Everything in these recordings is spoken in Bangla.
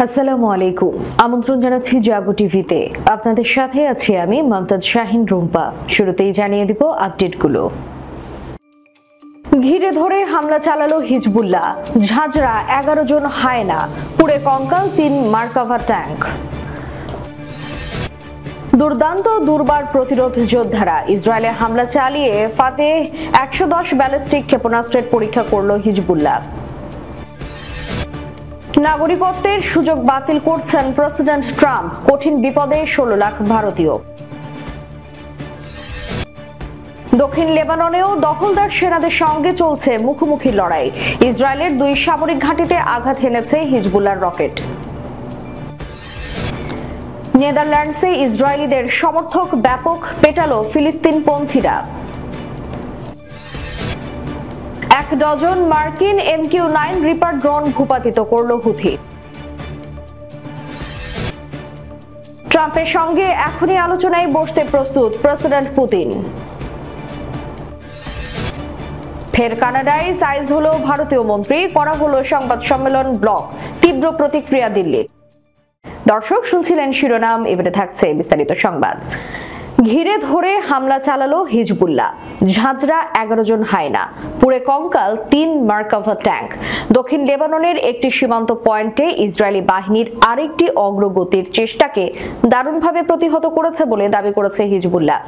আসসালামু আলাইকুম। আমন্ত্রণ জানাচ্ছি জাগো টিভিতে। আপনাদের সাথে আছি আমি মমতাজ শাহিন রুম্পা। শুরুতেই জানিয়ে দিব আপডেটগুলো। ঘিরে ধরে হামলা চালালো হিজবুল্লাহ, ঝাঁঝরা 11 জন হায়না, পুড়ে কঙ্কাল 3 মার্কাভা ট্যাঙ্ক। দুর্দান্ত দুর্বার প্রতিরোধ যোদ্ধারা ইসরায়েলে হামলা চালিয়ে ফাতেহ 110 ব্যালিস্টিক ক্ষেপণাস্ত্রের পরীক্ষা করল হিজবুল্লাহ। নাগরিকত্বের সুযোগ বাতিল করছেন প্রেসিডেন্ট ট্রাম্প, কঠিন বিপদে 16 লাখ ভারতীয়। দক্ষিণ লেবাননেও দখলদার সেনাদের সঙ্গে চলছে মুখোমুখি লড়াই। ইসরায়েলের 2 সামরিক ঘাঁটিতে আঘাত হেনেছে হিজবুল্লাহর রকেট। নেদারল্যান্ডসে ইসরায়েলিদের সমর্থক ব্যাপক পেটালো ফিলিস্তিনপন্থীরা। 1 ডজন মার্কিন MQ-9 রিপার ড্রোন ভূপাতিত করল হুথি। ট্রাম্পের সঙ্গে এখনই আলোচনায় বসতে প্রস্তুত প্রেসিডেন্ট পুতিন। ফের কানাডায় সাইজ হলো ভারতীয় মন্ত্রী, করা হলো সংবাদ সম্মেলন ব্লক, তীব্র প্রতিক্রিয়া দিল্লির। দর্শক শুনছিলেন শিরোনাম, এবারে থাকছে বিস্তারিত সংবাদ। ঘিরে ধরে হামলা চালালো হিজবুল্লাহ, ঝাঁঝরা 11 জন হায়না, পুড়ে কঙ্কাল 3 মার্কাভা ট্যাঙ্ক। দক্ষিণ লেবাননের একটি সীমান্ত পয়েন্টে ইসরায়েলি বাহিনীর আরেকটি অগ্রগতির চেষ্টাকে দারুণভাবে প্রতিহত করেছে বলে দাবি করেছে হিজবুল্লাহ।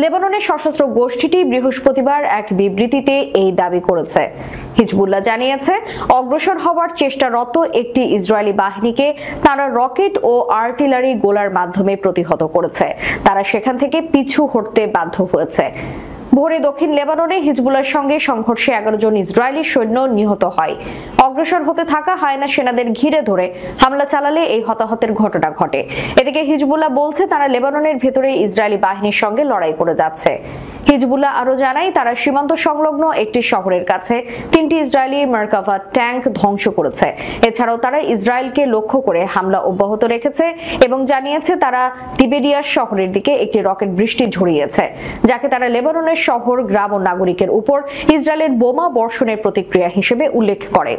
লেবাননের সশস্ত্র গোষ্ঠীটি বৃহস্পতিবার এক বিবৃতিতে এই দাবি করেছে। হিজবুল্লাহ জানিয়েছে, অগ্রসর হওয়ার চেষ্টারত একটি ইসরায়েলি বাহিনীকে তারা রকেট ও আর্টিলারি গোলার মাধ্যমে প্রতিহত করেছে। তারা সেখান থেকে পিছু হটতে বাধ্য হয়েছে। ভোরে দক্ষিণ লেবাননে হিজবুল্লাহর সঙ্গে সংঘর্ষে 11 জন ইসরায়েলি সৈন্য নিহত হয়। অগ্রসর হতে থাকা হায়না সেনাদের ঘিরে ধরে হামলা চালালে এই হতাহতের ঘটনা ঘটে। এদিকে হিজবুল্লাহ বলছে তারা লেবাননের ভেতরে ইসরায়েলি বাহিনীর সঙ্গে লড়াই করে যাচ্ছে। হিজবুল্লাহ আরো জানায়, তারা সীমান্ত সংলগ্ন একটি শহরের কাছে 3টি ইসরায়েলি মার্কাভা ট্যাঙ্ক ধ্বংস করেছে। এছাড়াও তারা ইসরায়েলকে লক্ষ্য করে হামলা অব্যাহত রেখেছে এবং জানিয়েছে তারা তিবেরিয়াস শহরের দিকে একটি রকেট বৃষ্টি ঝরিয়েছে, যাকে তারা লেবাননের শহর, গ্রাম ও নাগরিকের উপর ইসরায়েলের বোমা বর্ষণের প্রতিক্রিয়া হিসেবে উল্লেখ করে।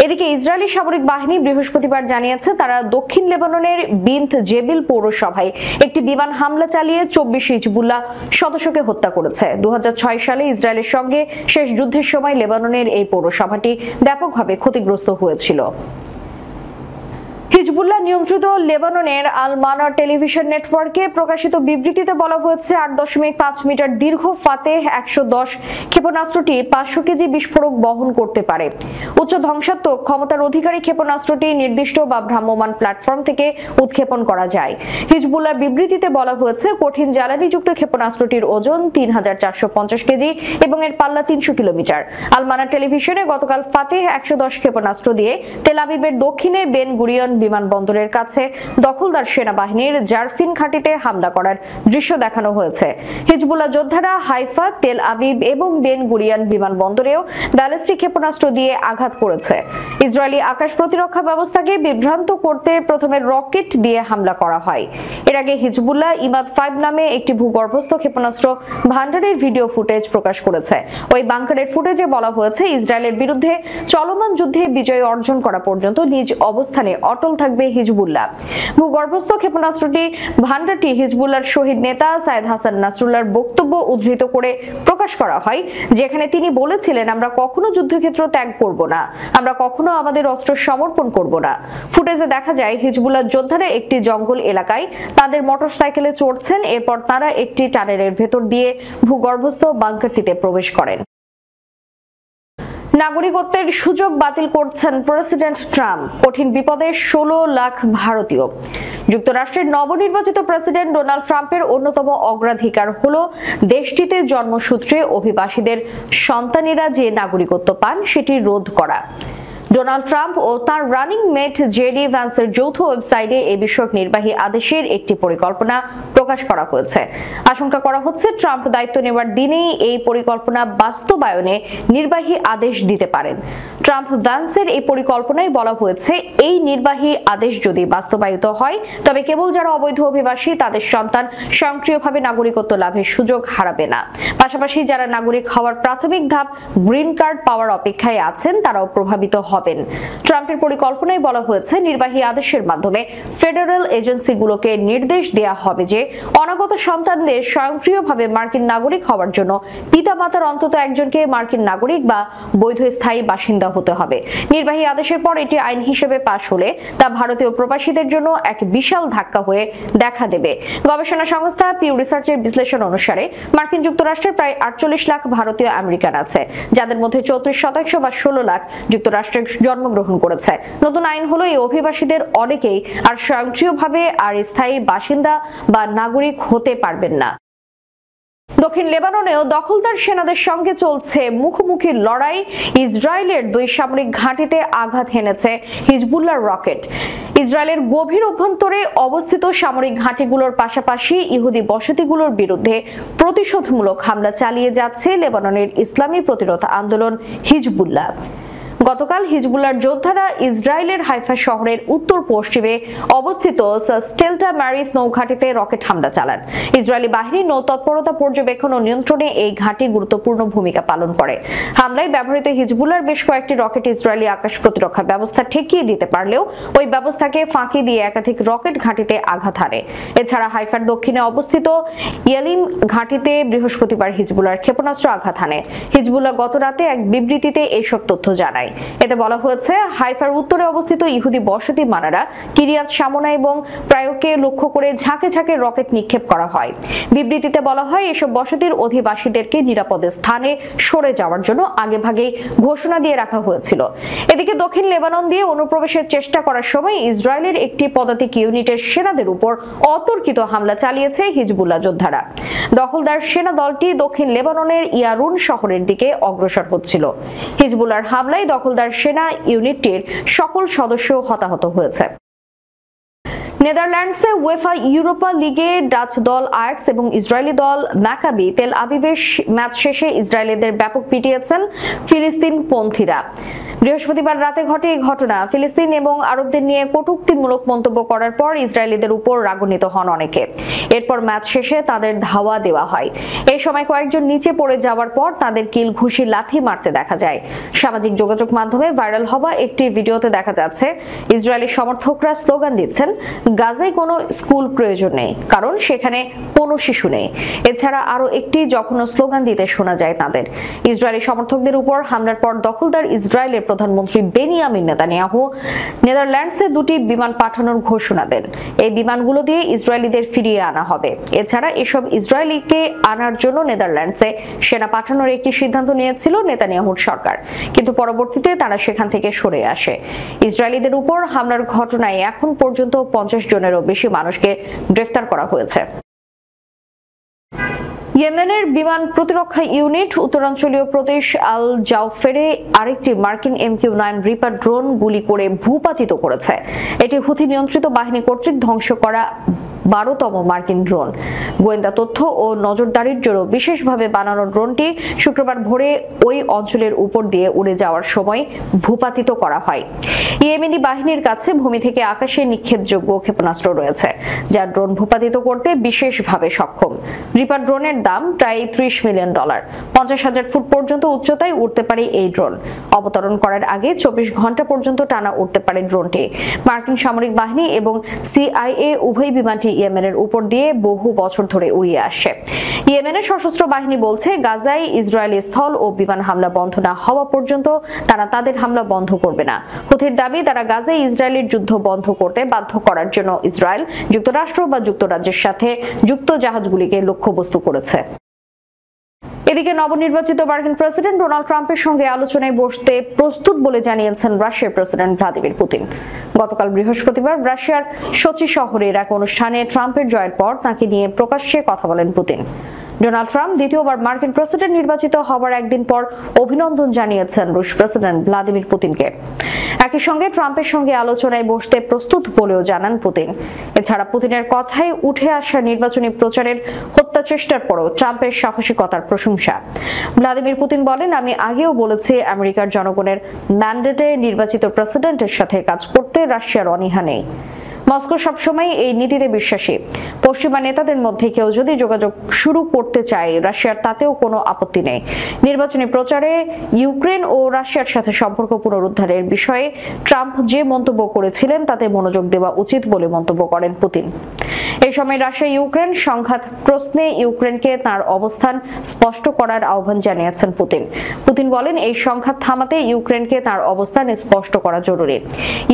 এদিকে ইসরায়েলি সামরিক বাহিনী বৃহস্পতিবার জানিয়েছে তারা দক্ষিণ লেবাননের বিন্ত জেবিল পৌরসভায় একটি বিমান হামলা চালিয়ে 24 হিজবুল্লাহ সদস্যকে হত্যা করেছে। 2006 সালে ইসরায়েলের সঙ্গে শেষ যুদ্ধের সময় লেবাননের এই পৌরসভাটি ব্যাপকভাবে ক্ষতিগ্রস্ত হয়েছিল। হিজবুল্লাহ নিয়ন্ত্রিত লেবাননের আল মানার টেলিভিশন নেটওয়ার্কে প্রকাশিত বিবৃতিতে বলা হয়েছে, 8.5 মিটার দীর্ঘ ফাতেহ 110 ক্ষেপণাস্ত্রটি 500 কেজি বিস্ফোরক বহন করতে পারে। উচ্চ ধ্বংসাত্মক ক্ষমতার অধিকারী ক্ষেপণাস্ত্রটি নির্দিষ্ট বা ভ্রাম্যমাণ প্ল্যাটফর্ম থেকে উৎক্ষেপণ করা যায়। হিজবুল্লাহ বিবৃতিতে বলা হয়েছে, কঠিন জ্বালানিযুক্ত ক্ষেপণাস্ত্রটির ওজন 3450 কেজি এবং এর পাল্লা 300 কিলোমিটার। আল মানার টেলিভিশনে গতকাল ফাতেহ 110 ক্ষেপণাস্ত্র দিয়ে তেল আবিবের দক্ষিণে বেন গুরিয়ন বিমানবন্দরের কাছে দখলদার সেনাবাহিনীর জারফিন ঘাঁটিতে হামলা করার দৃশ্য দেখানো হয়েছে। হিজবুল্লাহ যোদ্ধারা হাইফা, তেল আবিব এবং বেন গুরিয়ন বিমানবন্দরেও ব্যালিস্টিক ক্ষেপণাস্ত্র দিয়ে আঘাত করেছে। ইসরায়েলি আকাশ প্রতিরক্ষা ব্যবস্থাকে বিভ্রান্ত করতে প্রথমে রকেট দিয়ে হামলা করা হয়। এর আগে হিজবুল্লাহ ইমাদ 5 নামে একটি ভূগর্ভস্থ ক্ষেপণাস্ত্র ভান্ডারের ভিডিও ফুটেজ প্রকাশ করেছে। ওই বাংকারের ফুটেজে বলা হয়েছে, ইসরায়েলের বিরুদ্ধে চলমান যুদ্ধে বিজয় অর্জন করা পর্যন্ত নিজ অবস্থানে অটল থাকবে হিজবুল্লাহ। ভূগর্ভস্থ ক্ষেপণাস্ত্রটি ভান্ডারটি হিজবুল্লাহর শহীদ নেতা সাইদ হাসান নাসরুল্লাহর বক্তব্য উদ্ধৃত করে প্রকাশ করা হয়, যেখানে তিনি বলেছিলেন, আমরা কখনো যুদ্ধক্ষেত্র ত্যাগ করব না, আমরা কখনো আমাদের অস্ত্র সমর্পণ করব না। ফুটেজে দেখা যায় হিজবুল্লাহ যোদ্ধারা একটি জঙ্গল এলাকায় তাদের মোটরসাইকেলে চড়ছেন। এরপর তারা একটি টানেলের ভেতর দিয়ে ভূগর্ভস্থ বাংকারটিতে প্রবেশ করেন। নাগরিকত্বের সুযোগ বাতিল করছেন প্রেসিডেন্ট ট্রাম্প, কঠিন বিপদে 16 লাখ ভারতীয়। যুক্তরাষ্ট্রের নবনির্বাচিত প্রেসিডেন্ট ডোনাল্ড ট্রাম্পের অন্যতম অগ্রাধিকার হলো দেশটিতে জন্মসূত্রে অভিবাসীদের সন্তানেরা যে নাগরিকত্ব পান সেটি রোধ করা। ডোনাল্ড ট্রাম্প ও তার রানিং মেট জেডি ভ্যান্সের যৌথ ওয়েবসাইটে এ বিষয়ক নির্বাহী আদেশের একটি পরিকল্পনা প্রকাশ প্রকাশ করা হয়েছে। আশঙ্কা করা হচ্ছে ট্রাম্প দায়িত্ব নেওয়ার দিনেই এই পরিকল্পনা বাস্তবায়নে নির্বাহী আদেশ দিতে পারেন। ট্রাম্প ভ্যান্সের এই পরিকল্পনায় বলা হয়েছে, এই নির্বাহী আদেশ যদি বাস্তবায়িত হয় তবে কেবল যারা অবৈধ অভিবাসী তাদের সন্তান স্বয়ংক্রিয়ভাবে নাগরিকত্ব লাভের সুযোগ হারাবে না। পাশাপাশি যারা নাগরিক হওয়ার প্রাথমিক ধাপ গ্রিন কার্ড পাওয়ার অপেক্ষায় আছেন তারাও প্রভাবিত হবেন। ট্রাম্পের পরিকল্পনায় বলা হয়েছে, নির্বাহী আদেশের মাধ্যমে ফেডারেল এজেন্সিগুলোকে নির্দেশ দেয়া হবে যে অনাগত সন্তানদের স্বয়ংক্রিয়ভাবে মার্কিন নাগরিক হওয়ার জন্য পিতামাতার অন্তত একজনকে মার্কিন নাগরিক বা বৈধ স্থায়ী বাসিন্দা হতে হবে। নির্বাহী আদেশের পর এটি আইন হিসেবে পাশ হলে তা ভারতীয় প্রবাসীদের জন্য এক বিশাল ধাক্কা হয়ে দেখা দেবে। গবেষণা সংস্থা পিউ রিসার্চের বিশ্লেষণ অনুসারে মার্কিন যুক্তরাষ্ট্রের প্রায় 48 লাখ ভারতীয় আমেরিকান আছে, যাদের মধ্যে 34% বা 16 লাখ যুক্তরাষ্ট্রে জন্মগ্রহণ করেছে। নতুন আইন হলো এই অভিবাসীদের অনেকেই আর স্বয়ংক্রিয়ভাবে আর স্থায়ী বাসিন্দা বা নাগরিক হতে পারবেন না। দক্ষিণ লেবাননেও দখলদার সেনাদের সঙ্গে চলছে মুখোমুখি লড়াই। ইসরায়েলের 2 সামরিক ঘাঁটিতে আঘাত হেনেছে হিজবুল্লাহর রকেট। ইসরায়েলের গভীর অভ্যন্তরে অবস্থিত সামরিক ঘাঁটিগুলোর পাশাপাশি ইহুদি বসতিগুলোর বিরুদ্ধে প্রতিশোধমূলক হামলা চালিয়ে যাচ্ছে লেবাননের ইসলামী প্রতিরোধ আন্দোলন হিজবুল্লাহ। গতকাল হিজবুল্লাহর যোদ্ধারা ইসরায়েলের হাইফা শহরের উত্তর পশ্চিমে অবস্থিত স্টেলটা ম্যারিস নৌঘাঁটিতে রকেট হামলা চালান। ইসরায়েলি বাহিনী নৌতৎপরতা পর্যবেক্ষণ ও নিয়ন্ত্রণে এই ঘাঁটি গুরুত্বপূর্ণ ভূমিকা পালন করে। হামলায় ব্যবহৃত হিজবুল্লাহর বেশ কয়েকটি রকেট ইসরায়েলি আকাশ প্রতিরক্ষা ব্যবস্থা ঠেকিয়ে দিতে পারলেও ওই ব্যবস্থাকে ফাঁকি দিয়ে একাধিক রকেট ঘাঁটিতে আঘাত হানে। এছাড়া হাইফার দক্ষিণে অবস্থিত ইয়েলিম ঘাঁটিতে বৃহস্পতিবার হিজবুল্লাহর ক্ষেপণাস্ত্র আঘাত হানে। হিজবুল্লাহ গত রাতে এক বিবৃতিতে এইসব তথ্য জানায়। এতে বলা হয়েছে, হাইফার উত্তরে অবস্থিত ইহুদি বসতি মানারা, কিরিয়াত শামোনা এবং প্রায়কে লক্ষ্য করে ঝাঁকে ঝাঁকে রকেট নিক্ষেপ করা হয়। বিবৃতিতে বলা হয়, এসব বসতির অধিবাসীদেরকে নিরাপদ স্থানে সরে যাওয়ার জন্য আগেভাগেই ঘোষণা দিয়ে রাখা হয়েছিল। এদিকে দক্ষিণ লেবানন দিয়ে অনুপ্রবেশের চেষ্টা করার সময় ইসরায়েলের একটি পদাতিক ইউনিটের সেনাদের উপর অতর্কিত হামলা চালিয়েছে হিজবুল্লাহ যোদ্ধারা। দখলদার সেনা দলটি দক্ষিণ লেবাননের ইয়ারুন শহরের দিকে অগ্রসর হচ্ছিল। হিজবুল্লাহর হামলায় দখলদার সেনা ইউনিটটির সকল সদস্য হতাহত হয়েছে। নেদারল্যান্ডসে উয়েফা ইউরোপা লিগে ডাচ দল আয়াক্স এবং ইসরায়েলি দল ম্যাকাবি তেল আবিবের ম্যাচ শেষে ইসরায়েলিদের ব্যাপক পিটিয়েছেন ফিলিস্তিনপন্থীরা। বৃহস্পতিবার রাতে ঘটে এই ঘটনা। ফিলিস্তিন এবং আরবদের নিয়ে কটূক্তিমূলক মন্তব্য করার পর ইসরায়েলিদের উপর রাগান্বিত হন অনেকে। এরপর ম্যাচ শেষে তাদের ধাওয়া দেওয়া হয়। এই সময় কয়েকজন নিচে পড়ে যাওয়ার পর তাদের কিল ঘুষি লাথি মারতে দেখা যায়। সামাজিক যোগাযোগ মাধ্যমে ভাইরাল হওয়া একটি ভিডিওতে দেখা যাচ্ছে ইসরায়েলি সমর্থকরা স্লোগান দিচ্ছেন, গাজায় কোনো স্কুল প্রয়োজন নেই, কারণ সেখানে কোনো শিশু নেই। এছাড়া আরো একটি জঘন্য স্লোগান দিতে শোনা যায় তাদের। ইসরায়েলি সমর্থকদের উপর হামলার পর দখলদার ইসরায়েলের প্রধানমন্ত্রী বেনিয়ামিন নেতানিয়াহু নেদারল্যান্ডসে 2টি বিমান পাঠানোর ঘোষণা দেন। এই বিমানগুলো দিয়ে ইসরায়েলিদের ফিরিয়ে আনা হবে। এছাড়া এসব ইসরায়েলিকে আনার জন্য নেদারল্যান্ডসে সেনা পাঠানোর একটি সিদ্ধান্ত নিয়েছিল নেতানিয়াহুর সরকার, কিন্তু পরবর্তীতে তারা সেখান থেকে সরে আসে। ইসরায়েলিদের উপর হামলার ঘটনায় এখন পর্যন্ত 50 জনেরও বেশি মানুষকে গ্রেফতার করা হয়েছে। ইয়েমেনের বিমান প্রতিরক্ষা ইউনিট উত্তরাঞ্চলীয় প্রদেশ আল জাউফেরে আরেকটি মার্কিন MQ-9 রিপার ড্রোন গুলি করে ভূপাতিত করেছে। এটি হুথি নিয়ন্ত্রিত বাহিনী কর্তৃক ধ্বংস করা 12তম মার্কিন ড্রোন। গোয়েন্দা তথ্য ও নজরদারির জন্য বিশেষভাবে বানানো ড্রোনটি শুক্রবার ভোরে ওই অঞ্চলের উপর দিয়ে উড়ে যাওয়ার সময় ভূপাতিত করা হয়। ইয়েমেনি বাহিনীর কাছে ভূমি থেকে আকাশে নিক্ষেপযোগ্য ক্ষেপণাস্ত্র রয়েছে, যা ড্রোন ভূপাতিত করতে বিশেষভাবে সক্ষম। রিপার ড্রোনের দাম প্রায় $30 মিলিয়ন। 50,000 ফুট পর্যন্ত উচ্চতায় উঠতে পারে এই ড্রোন। অবতরণ করার আগে 24 ঘন্টা পর্যন্ত টানা উঠতে পারে ড্রোনটি। মার্কিন সামরিক বাহিনী এবং CIA উভয় বিমানটি ইয়েমেনের উপর দিয়ে বহু বছর ধরে উড়িয়ে আসছে। ইয়েমেনের সশস্ত্র বাহিনী বলছে, গাজায় ইসরায়েলি স্থল ও বিমান হামলা বন্ধ না হওয়া পর্যন্ত তারা তাদের হামলা বন্ধ করবে না। হুথির দাবি, তারা গাজায় ইসরায়েলের যুদ্ধ বন্ধ করতে বাধ্য করার জন্য ইসরায়েল, যুক্তরাষ্ট্র বা যুক্তরাজ্যের সাথে যুক্ত জাহাজগুলিকে লক্ষ্যবস্তু করেছে। এদিকে নবনির্বাচিত মার্কিন প্রেসিডেন্ট ডোনাল্ড ট্রাম্পের সঙ্গে আলোচনায় বসতে প্রস্তুত বলে জানিয়েছেন রাশিয়ার প্রেসিডেন্ট ভ্লাদিমির পুতিন। গতকাল বৃহস্পতিবার রাশিয়ার সোচি শহরের এক অনুষ্ঠানে ট্রাম্পের জয়ের পর তাকে নিয়ে প্রকাশ্যে কথা বলেন পুতিন। ডোনাল্ড ট্রাম্প দ্বিতীয়বার মার্কিন প্রেসিডেন্ট নির্বাচিত হওয়ার একদিন পর অভিনন্দন জানিয়েছেন রুশ প্রেসিডেন্ট ভ্লাদিমির পুতিনকে। একই সঙ্গে ট্রাম্পের সঙ্গে আলোচনায় বসতে প্রস্তুত বলেও জানান পুতিন। এছাড়া পুতিনের কথায় উঠে আসা নির্বাচনী প্রচারের হত্যা চেষ্টার পরও ট্রাম্পের সাহসিকতার প্রশংসা। ভ্লাদিমির পুতিন বলেন, আমি আগেও বলেছি আমেরিকার জনগণের ম্যান্ডেটে নির্বাচিত প্রেসিডেন্টের সাথে কাজ করতে রাশিয়ার অনীহা নেই। মস্কো সবসময় এই নীতিতে বিশ্বাসী। পশ্চিমা নেতাদের মধ্যে কেউ যদি যোগাযোগ শুরু করতে চায়, রাশিয়ার তাতেও কোনো আপত্তি নেই। নির্বাচনী প্রচারে ইউক্রেন ও রাশিয়ার সাথে সম্পর্ক পুনরুদ্ধারের বিষয়ে ট্রাম্প যে মন্তব্য করেছিলেন তাতে মনোযোগ দেওয়া উচিত বলে মন্তব্য করেন পুতিন। এই সময় রাশিয়া ইউক্রেন সংঘাত প্রশ্নে ইউক্রেনকে তার অবস্থান স্পষ্ট করার আহ্বান জানিয়েছেন পুতিন। পুতিন বলেন, এই সংঘাত থামাতে ইউক্রেনকে তার অবস্থান স্পষ্ট করা জরুরি।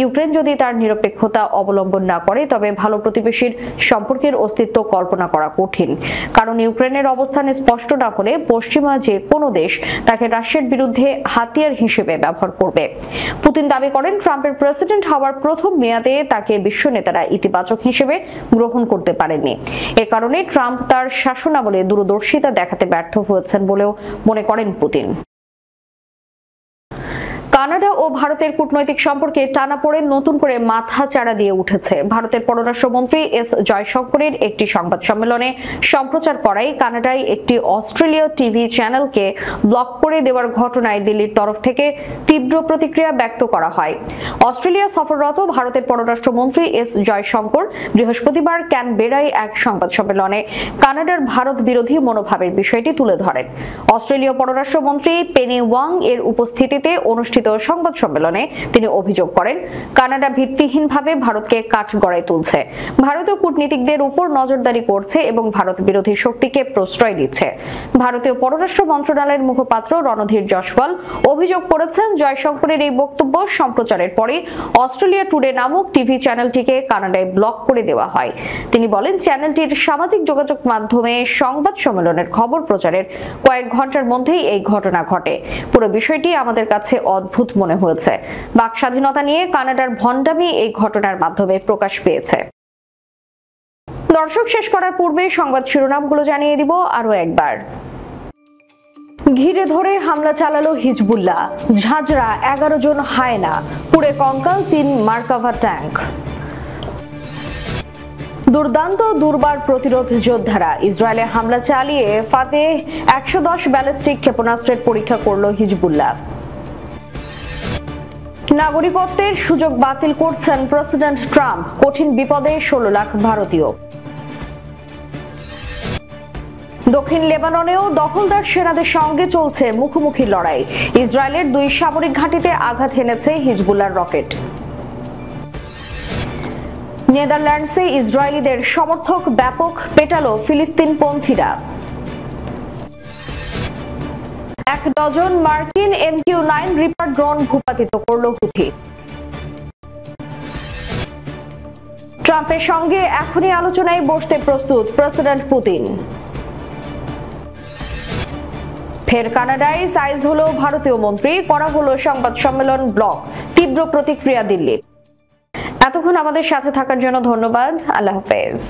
ইউক্রেন যদি তার নিরপেক্ষতা অবলম্বন না করে তবে ভালো প্রতিবেশীর সম্পর্কের অস্তিত্ব কল্পনা করা কঠিন। কারণ ইউক্রেনের অবস্থান স্পষ্ট না হলে পশ্চিমা যে কোনো দেশ তাকে রাশিয়ার বিরুদ্ধে হাতিয়ার হিসেবে ব্যবহার করবে। পুতিন দাবি করেন, ট্রাম্পের প্রেসিডেন্ট হওয়ার প্রথম মেয়াদে তাকে বিশ্ব নেতারা ইতিবাচক হিসেবে গ্রহণ করতে পারেননি। এ কারণে ট্রাম্প তার শাসনামলে দূরদর্শিতা দেখাতে ব্যর্থ হয়েছেন বলেও মনে করেন পুতিন। কানাডা ও ভারতের কূটনৈতিক সম্পর্কে টানাপোড়েন নতুন করে মাথাচাড়া দিয়ে উঠেছে। ভারতের পররাষ্ট্রমন্ত্রী এস জয়শঙ্করের একটি সংবাদ সম্মেলনে সম্প্রচার করায় কানাডায় একটি অস্ট্রেলীয় টিভি চ্যানেলকে ব্লক করে দেওয়ার ঘটনায় দিল্লির তরফ থেকে তীব্র প্রতিক্রিয়া ব্যক্ত করা হয়। অস্ট্রেলিয়া সফররত ভারতের পররাষ্ট্রমন্ত্রী এস জয়শঙ্কর বৃহস্পতিবার ক্যানবেরায় এক সংবাদ সম্মেলনে কানাডার ভারত বিরোধী মনোভাবের বিষয়টি তুলে ধরেন। অস্ট্রেলীয় পররাষ্ট্রমন্ত্রী পেনি ওয়াং এর উপস্থিতিতে অনুষ্ঠিত সংবাদ সম্মেলনে তিনি অভিযোগ করেন, কানাডা ভিত্তিহীনভাবে ভারতকে কাঠগড়ায় তুলছে, ভারতীয় কূটনীতিকদের উপর নজরদারি করছে এবং ভারত বিরোধী শক্তিকে প্রশ্রয় দিচ্ছে। ভারতীয় পররাষ্ট্র মন্ত্রণালয়ের মুখপাত্র রণধীর জয়সওয়াল অভিযোগ করেছেন, জয়শঙ্করের এই বক্তব্য সম্প্রচারের পরে অস্ট্রেলিয়া টুডে নামক টিভি চ্যানেলটিকে কানাডায় ব্লক করে দেওয়া হয়। তিনি বলেন, চ্যানেলটির সামাজিক যোগাযোগ মাধ্যমে সংবাদ সম্মেলনের খবর প্রচারের কয়েক ঘন্টার মধ্যেই এই ঘটনা ঘটে। পুরো বিষয়টি আমাদের কাছে অদ্ভুত মনে হয়েছে। বাক স্বাধীনতা নিয়ে কানাডার ভণ্ডামি এই ঘটনার মাধ্যমে প্রকাশ পেয়েছে। দর্শক, শেষ করার পূর্বে সংবাদ শিরোনামগুলো জানিয়ে দিব আরো একবার। ঘিরে ধরে হামলা চালালো হিজবুল্লাহ, ঝাঁঝরা 11 জন হায়না, পুড়ে কঙ্কাল 3 মার্কাভা ট্যাঙ্ক। দুর্দান্ত দুর্বার প্রতিরোধ যোদ্ধারা, ইসরায়েলে হামলা চালিয়ে ফাতেহ 110 ব্যালিস্টিক ক্ষেপণাস্ত্রের পরীক্ষা করল হিজবুল্লাহ। নাগরিকত্বের সুযোগ বাতিল করছেন প্রেসিডেন্ট ট্রাম্প, কঠিন বিপদে 16 লাখ ভারতীয়। দক্ষিণ লেবাননেও দখলদার সেনাদের সঙ্গে চলছে মুখোমুখি লড়াই, ইসরায়েলের 2 সামরিক ঘাঁটিতে আঘাত হেনেছে হিজবুল্লাহর রকেট। নেদারল্যান্ডসে ইসরায়েলিদের সমর্থক ব্যাপক পেটালো ফিলিস্তিনপন্থীরা। 1 ডজন মার্কিন MQ-9 রিপার ড্রোন ভূপাতিত করল হুথি। ট্রাম্পের সঙ্গে এখনই আলোচনায় বসতে প্রস্তুত প্রেসিডেন্ট পুতিন। ফের কানাডায় সাইজ হলো ভারতীয় মন্ত্রী, করা হলো সংবাদ সম্মেলন ব্লক, তীব্র প্রতিক্রিয়া দিল্লির। এতক্ষণ আমাদের সাথে থাকার জন্য ধন্যবাদ। আল্লাহ হাফেজ।